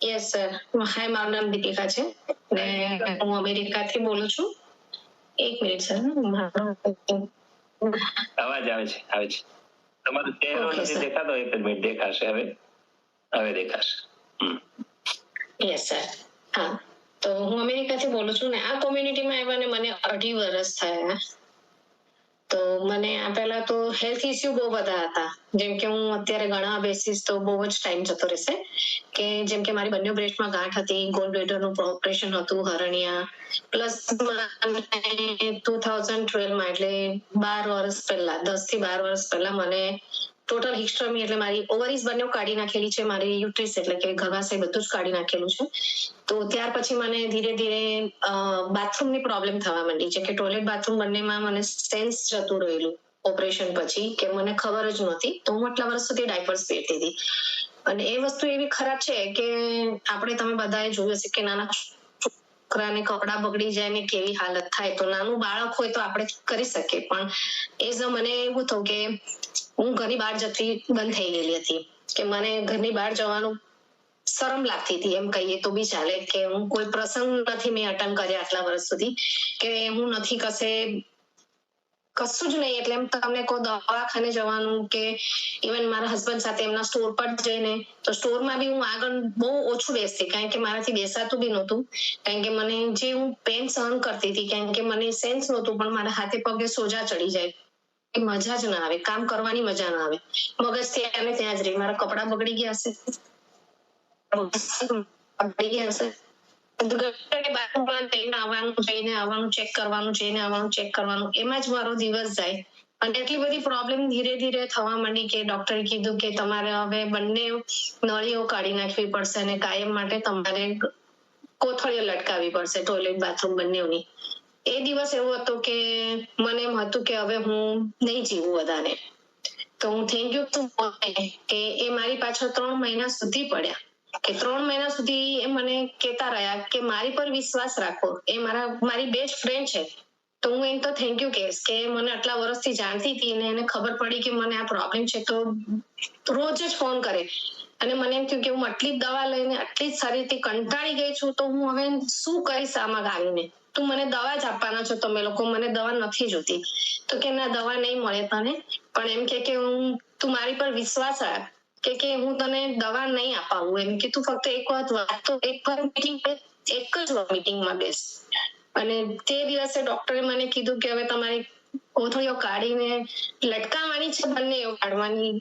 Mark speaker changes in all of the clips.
Speaker 1: Yes sir. હાય, મારું નામ દીપિકા છે ને હું અમેરિકાથી બોલું છું. એક મિનિટ સર.
Speaker 2: અવાજ આવે છે. તમારો ચહેરો નથી દેખાતો. એક મિનિટ, દેખાશે હવે દેખાશે.
Speaker 1: Yes sir. હા, તો હું અમેરિકાથી બોલું છું ને આ કોમ્યુનિટીમાં આવ્યા ને મને 2.5 વર્ષ થયા. તો મને આ પહેલા તો હેલ્થ ઇસ્યુ બહુ બધા હતા. જેમ કે હું અત્યારે ઘણા બેસીસ તો બહુ જ ટાઈમ જતો રહેશે કે જેમ કે મારી બંને બ્રેસ્ટમાં ગાંઠ હતી, ગોલ્ડ બ્લેડરનું ઓપરેશન હતું, હરણિયા, પ્લસ 2012માં એટલે 12 વર્ષ પહેલા, 10 થી 12 વર્ષ પહેલા મને ટોટલ હિસ્ટોમી એટલે મારી ઓવરીઝ બંને કાઢી નાખેલી છે, મારી યુટ્રીસ એટલે કે ગર્ભાશય બધું જ કાઢી નાખેલું છે. તો ત્યાર પછી મને ધીરે ધીરે બાથરૂમની પ્રોબ્લેમ થવા માંડી છે કે ટોયલેટ બાથરૂમ બંનેમાં મને સેન્સ જતું રહેલું ઓપરેશન પછી કે મને ખબર જ નહોતી. તો હું આટલા વર્ષ સુધી ડાયપર્સ પહેરતી હતી અને એ વસ્તુ એવી ખરાબ છે કે આપણે તમે બધાએ જોયું હશે કે નાના છોકરાને કપડા બગડી જાય ને કેવી હાલત થાય. તો નાનું બાળક હોય તો આપણે કરી શકીએ, પણ એ જ મને એવું થયું કે હું ઘરની બહાર જતી બંધ થઈ ગયેલી હતી કે મને ઘરની બહાર જવાનું શરમ લાગતી હતી, એમ કહીએ તો બી ચાલે કે હું કોઈ પ્રસંગ નથી મેં અટેન્ડ કર્યા આટલા વર્ષ સુધી કે હું નથી કશું જ નહીં. એટલે એમ તમને કોઈ દવાખાને જવાનું કે ઇવન મારા હસબન્ડ સાથે એમના સ્ટોર પર જઈને તો સ્ટોરમાં બી હું આગળ બહુ ઓછું બેસતી કારણ કે મારાથી બેસાતું બી નહોતું. કારણ કે મને જે હું પેન સહન કરતી હતી કારણ કે મને સેન્સ નહોતું, પણ મારા હાથે પગે સોજા ચડી જાય, મજા જ ના આવે, કામ કરવાની મજા ના આવે, મગજ ત્યાં ને ત્યાં જ રહી. મારા કપડા બગડી ગયા હશે, ચેક કરવાનું એમાં જ મારો દિવસ જાય. અને એટલી બધી પ્રોબ્લેમ ધીરે ધીરે થવા માંડી કે ડોક્ટરે કીધું કે તમારે હવે બંને નળીઓ કાઢી નાખવી પડશે અને કાયમ માટે તમારે કોથળીઓ લટકાવવી પડશે ટોયલેટ બાથરૂમ બંનેની. એ દિવસ એવો હતો કે મને એમ હતું કે હવે હું નહીં જીવું વધારે. તો હું થેન્ક યુ કે એ મારી પાછળ 3 મહિના સુધી પડ્યા કે 3 મહિના સુધી એ મને કહેતા રહ્યા કે મારી પર વિશ્વાસ રાખો. એ મારી બેસ્ટ ફ્રેન્ડ છે. તો હું એને તો થેન્ક યુ કહીશ કે મને આટલા વર્ષથી જાણતી હતી ને એને ખબર પડી કે મને આ પ્રોબ્લેમ છે તો રોજ જ ફોન કરે અને મને એમ થયું કે હું આટલી જ દવા લઈને આટલી જ સારી રીતે કંટાળી ગઈ છું તો હું હવે શું કરીશ આમાં આવીને. તું મને દવા જ આપવાના છો તમે લોકો, મને દવા નથી જોતી. તો કે ના, દવા નહીં મળે તને, પણ એમ કે હું તું મારી પર વિશ્વાસ રાખ કે હું તને દવા નહીં અપાવું. એમ કે તું ફક્ત એક વાત તો એક જ મીટિંગમાં બેસ. અને તે દિવસે ડોક્ટરે મને કીધું કે હવે તમારી કોથળીઓ કાઢીને લટકાવવાની છે, બંને કાઢવાની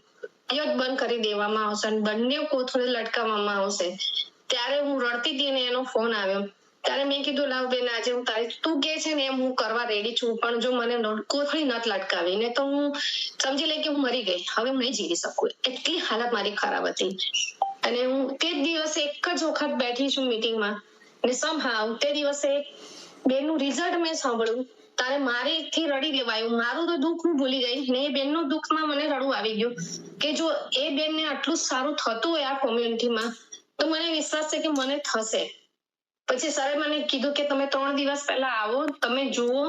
Speaker 1: જ બંધ કરી દેવામાં આવશે અને બંને કોથળીઓ લટકાવવામાં આવશે. ત્યારે હું રડતી હતી ને એનો ફોન આવ્યો. ત્યારે મેં કીધું લાવ બેન, આજે હું તું કે છે ને એમ હું કરવા રેડી છું, પણ જો મને કોથળી નથી લટકાવી ને તો હું સમજી લે કે હું મરી ગઈ, હવે હું નહીં જીવી શકું. એટલી હાલત મારી ખરાબ હતી. અને હું તે દિવસે એક જ વખત બેઠી છું મીટિંગમાં ને સમહાવ તે દિવસે બેનનું રિઝલ્ટ મેં સાંભળ્યું તારે મારીથી રડી દેવાયું. મારું તો દુઃખ હું ભૂલી ગઈ ને એ બેનનું દુઃખમાં મને રડવું આવી ગયું કે જો એ બેનને આટલું સારું થતું હોય આ કોમ્યુનિટીમાં તો મને વિશ્વાસ છે કે મને થશે. પછી સરે મને કીધું કે તમે 3 દિવસ પહેલા આવો, તમે જુઓ.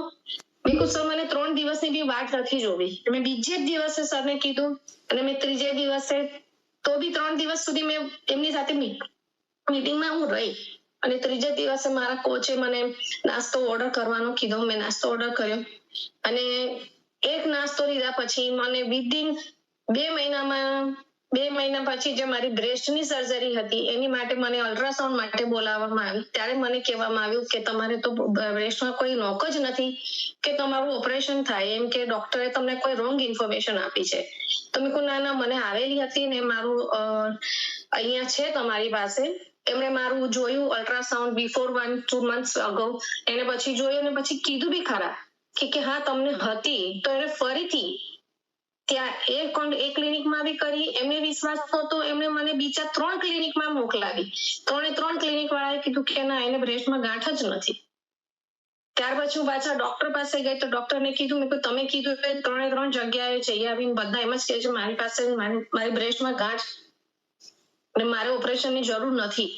Speaker 1: મેં કીધું સર મને 3 દિવસની બી વાત નથી જોવી. મેં બીજે જ દિવસે સરને કીધું અને મેં ત્રીજે દિવસે તો બી 3 દિવસ સુધી મેં એમની સાથે મીટિંગમાં હું રહી. અને ત્રીજે દિવસે મારા કોચે મને નાસ્તો ઓર્ડર કરવાનો કીધો. મેં નાસ્તો ઓર્ડર કર્યો અને એક નાસ્તો લીધા પછી મને વિધિન 2 મહિના પછી જે મારી બ્રેસ્ટની સર્જરી હતી એની માટે મને અલ્ટ્રાસાઉન્ડ માટે બોલાવવામાં આવી. ત્યારે મને કહેવામાં આવ્યું કે તમારે તો બ્રેસ્ટમાં કોઈ નોક જ નથી કે તમારું ઓપરેશન થાય, એમ કે ડોક્ટરે તમને કોઈ રોંગ ઇન્ફોર્મેશન આપી છે. તો મેં કહ્યું ના, મને આવેલી હતી ને મારું અહીંયા છે તમારી પાસે. એમણે મારું જોયું અલ્ટ્રાસાઉન્ડ બિફોર 1-2 months અગો. એને પછી જોયું ને પછી કીધું બી ખરા કે હા તમને હતી. તો એને ફરીથી ત્યાં એ ક્લિનિકમાં બી કરી, એમને વિશ્વાસ નહોતો, એમને મને બીજા 3 ક્લિનિકમાં મોકલાવી. 3 ક્લિનિક વાળાએ કીધું કે ના, એને બ્રેસ્ટમાં ગાંઠ જ નથી. ત્યાર પછી હું પાછા ડોક્ટર પાસે ગઈ તો ડોક્ટરને કીધું, મેં તમે કીધું કે 3 જગ્યાએ જઈ આવીને બધા એમ જ કહે છે મારી પાસે મારી બ્રેસ્ટમાં ગાંઠ અને મારે ઓપરેશનની જરૂર નથી.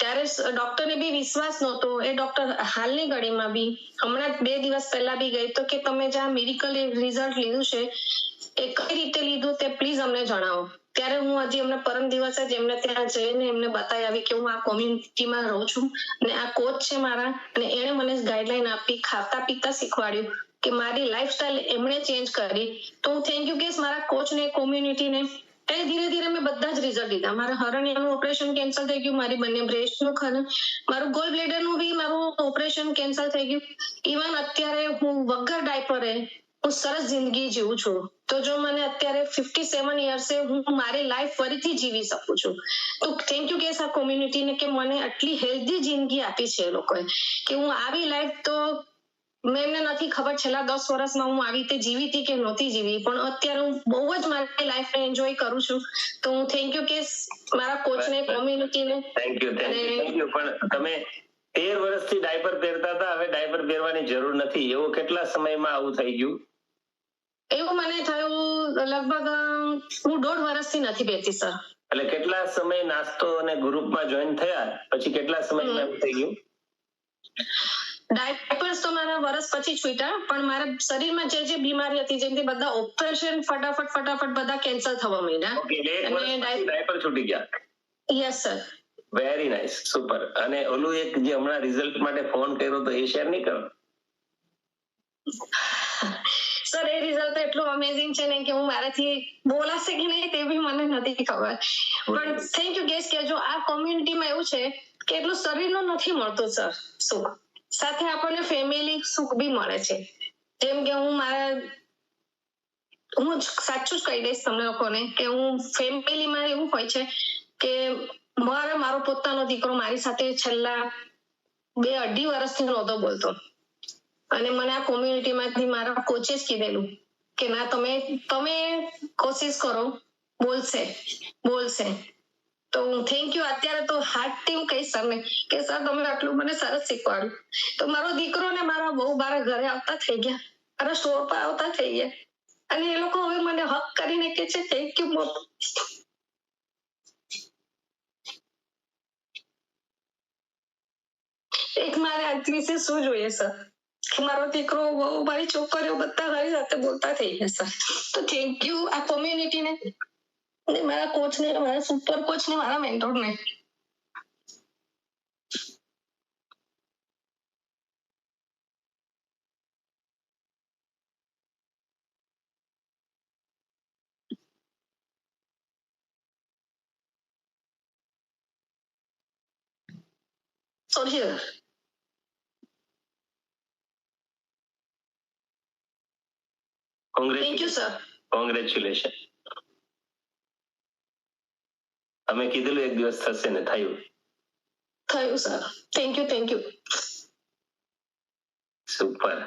Speaker 1: ત્યારે ડોક્ટરને બી વિશ્વાસ નહોતો. એ ડોક્ટર હાલની ઘડીમાં બી હમણાં 2 દિવસ પહેલા બી ગઈ તો કે તમે જ્યાં મેડિકલ રિઝલ્ટ લીધું છે એ કઈ રીતે લીધું તે પ્લીઝ અમને જણાવો. ત્યારે હું હજી એમને પરમ દિવસે જ એમને ત્યાં જઈને એમને બતાવી આવી કે હું આ કોમ્યુનિટીમાં રહું છું અને આ કોચ છે મારા, અને એણે મને ગાઈડલાઈન આપી, ખાતા પીતા શીખવાડ્યું કે મારી લાઈફસ્ટાઈલ એમણે ચેન્જ કરી. તો હું થેન્ક યુ કહીશ મારા કોચને, કોમ્યુનિટીને. એ ધીરે ધીરે મેં બધા જ રિઝલ્ટ લીધા. મારા હરણિયાનું ઓપરેશન કેન્સલ થઈ ગયું, મારી બંને બ્રેસ્ટનું, મારું ગોલ બ્લેડરનું બી મારું ઓપરેશન કેન્સલ થઈ ગયું. ઇવન અત્યારે હું વગર ડાયપરે હું સરસ જિંદગી જીવું છું. તો જો મને અત્યારે 57 યર્સે હું મારી લાઈફ ફરીથી જીવી શકું છું, તો થેન્ક યુ કેસ આ કોમ્યુનિટીને કે મને આટલી હેલ્ધી જિંદગી આપી છે એ લોકોએ, કે હું આવી લાઈફ તો મને નથી ખબર છેલ્લા 10 વર્ષમાં હું આવી રીતે જીવી હતી કે નહોતી જીવી, પણ અત્યારે હું બહુ જ મારી લાઈફને એન્જોય કરું છું. તો હું થેન્ક યુ કેસ મારા કોચને, કોમ્યુનિટીને.
Speaker 2: Thank you. પણ તમે 13 વર્ષથી ડાયપર પહેરતા હતા, હવે ડાયપર પહેરવાની જરૂર નથી, એવું કેટલા સમયમાં આવું થઈ ગયું?
Speaker 1: એવું મને થયું લગભગ હું 1.5 વર્ષથી નથી પહેરતી સર.
Speaker 2: એટલે કેટલા સમય નાસ્તો અને ગ્રુપમાં જોઈન થયા પછી કેટલા સમયમાં એવું થઈ ગયું?
Speaker 1: ડાયપર્સ તો મારા વર્ષ પછી છૂટ્યા, પણ મારા શરીરમાં જે જે બીમારી હતી, જેમ કે બધા ઓપરેશન ફટાફટ બધા કેન્સલ થવા માંડ્યા.
Speaker 2: ઓકે, ડાયપર છૂટી ગયા.
Speaker 1: Yes sir.
Speaker 2: Very nice, super. અને ઓલું એક જે હમણાં રિઝલ્ટ માટે ફોન કર્યો તો એ શેર નહીં કરો?
Speaker 1: સર એ રિઝલ્ટ તો એટલું અમેઝિંગ છે ને કે હું મારાથી બોલાશે કે નહીં તે બી મને નથી ખબર. પણ થેન્ક યુ ગેસ કે જો આ કોમ્યુનિટીમાં એવું છે કે એટલું શરીરનું નથી મળતું સર સુખ, સાથે આપણને ફેમિલી સુખ બી મળે છે. જેમ કે હું સાચું જ કહી દઈશ તમને લોકોને કે હું ફેમિલીમાં એવું હોય છે કે મારો પોતાનો દીકરો મારી સાથે છેલ્લા 2-2.5 વર્ષથી નહોતો બોલતો, અને મને આ કોમ્યુનિટીમાંથી મારા કોચે જ કીધેલું કે ના તમે કોશિશ કરો, બોલશે. તો થેન્ક યુ. અત્યારે તો હાર્ટથી હું કહીશ સરને કે સર તમે આટલું મને સરસ શીખવાડ્યું. તો મારો દીકરો ને મારા બહુ મારા ઘરે આવતા થઈ ગયા, મારા સ્ટોર પર આવતા થઈ ગયા, અને એ લોકો હવે મને હક કરીને કે છે થેન્ક યુ મોમ. એક મારે આજ વિશે શું જોઈએ સર કે મારો દીકરો, બહુ, મારી છોકરીઓ બધા મારી સાથે બોલતા થઈ ગયા સર. તો થેન્ક યુ આ કોમ્યુનિટીને, મારા કોચને, મારા સુપર કોચને, મારા મેન્ટોરને. Sorry sir. Thank you sir.
Speaker 2: Congratulation. અમે કીધેલું એક દિવસ થશે ને થયું
Speaker 1: સર. Thank you.
Speaker 2: સુપર.